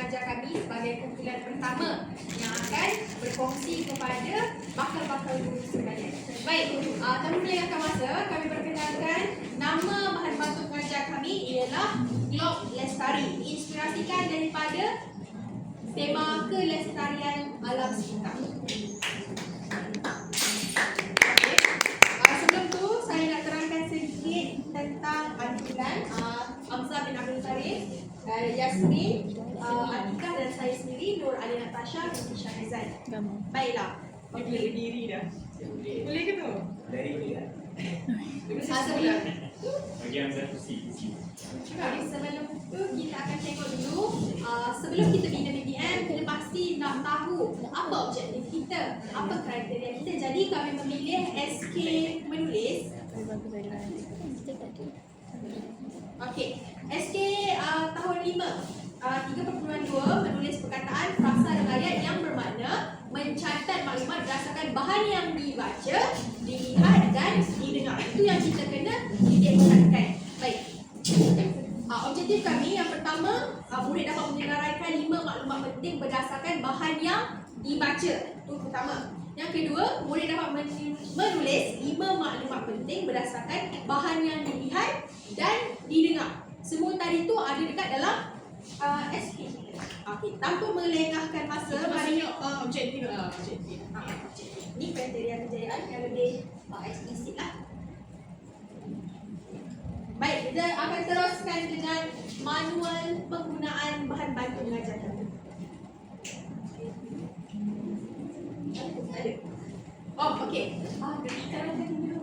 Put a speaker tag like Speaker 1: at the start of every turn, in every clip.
Speaker 1: pengajar kami sebagai kumpulan pertama yang akan berkongsi kepada bakal-bakal guru sekalian. Baik, tanpa melengahkan masa, kami perkenalkan nama bahan bantu pengajar kami ialah Globe Lestari. Diinspirasikan daripada tema kelestarian alam sekitar. Sebelum tu, saya nak terangkan sedikit tentang Al-Quran. Hamzah bin Abdul Karim, Yasmin, Atikah dan saya sendiri, Nur Ali Natasha dan Syahrizan. Baiklah.
Speaker 2: Boleh berdiri dah. Boleh ke tu?
Speaker 3: Dari boleh tak?
Speaker 1: Sebelum
Speaker 3: Bagi Hamzah kursi.
Speaker 1: sebelum tu kita akan tengok dulu. Sebelum kita bina BBM, kita pasti nak tahu apa objektif kita, apa kriteria kita. Jadi kami memilih SK menulis. Okey, SK tahun 5 3.2 menulis perkataan, frasa dan ayat yang bermakna mencatat maklumat berdasarkan bahan yang dibaca, dilihat dan didengar. Itu yang kita kena perhatikan. Baik. Objektif kami yang pertama, murid dapat menyelesaikan 5 maklumat penting berdasarkan bahan yang dibaca. Itu pertama. Yang kedua, murid dapat menulis 5 maklumat penting berdasarkan bahan yang dilihat dan didengar. Semua tadi tu ada dekat dalam SK. Okey, tanpa melengahkan masa, mari
Speaker 2: Objektif.
Speaker 1: ini kriteria kejayaan yang lebih eksplisit lah. Baik, kita akan teruskan dengan manual penggunaan bahan bantu mengajar kami. Ada. Oh, okey. Sekarang kan dulu.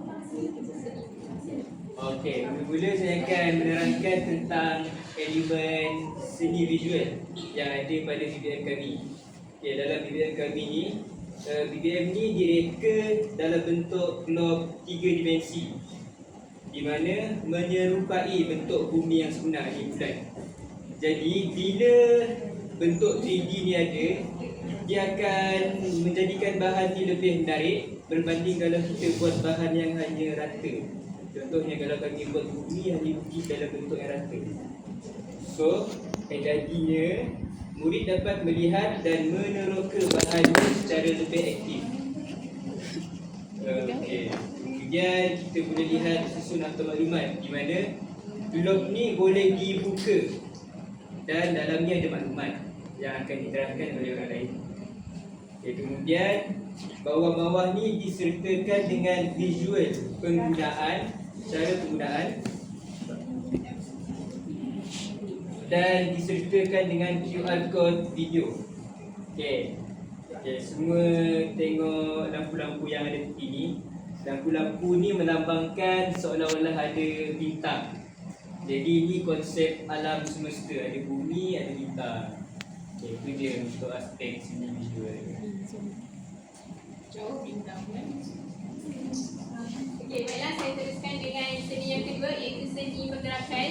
Speaker 3: Okey, mula-mula saya akan menerangkan tentang elemen seni visual yang ada pada BBM kami. Okey, dalam BBM kami ni, BBM ni direka dalam bentuk globe 3 dimensi, di mana menyerupai bentuk bumi yang sebenar ni, bulan. Jadi bila bentuk 3D ni ada, dia akan menjadikan bahan ni lebih menarik berbanding kalau kita buat bahan yang hanya rata. Contohnya kalau kami buat bumi hanya bumi dalam bentuk yang rata. So, jadinya murid dapat melihat dan meneroka bahan secara lebih aktif. Okey. Kemudian kita boleh lihat susun atau maklumat di mana globe ni boleh dibuka dan dalamnya ada maklumat yang akan diterangkan oleh orang lain. Okay, kemudian bawah-bawah ni disertakan dengan visual penggunaan, cara penggunaan dan disertakan dengan QR code video. Okey. Okey, semua tengok lampu-lampu yang ada di sini. Lampu-lampu ni melambangkan seolah-olah ada bintang. Jadi ini konsep alam semesta, ada bumi, ada bintang. Okey, itu dia untuk aspek seni visual.
Speaker 2: Jauh bintang kan?
Speaker 1: Okey, baiklah saya teruskan dengan seni yang kedua iaitu seni pergerakan.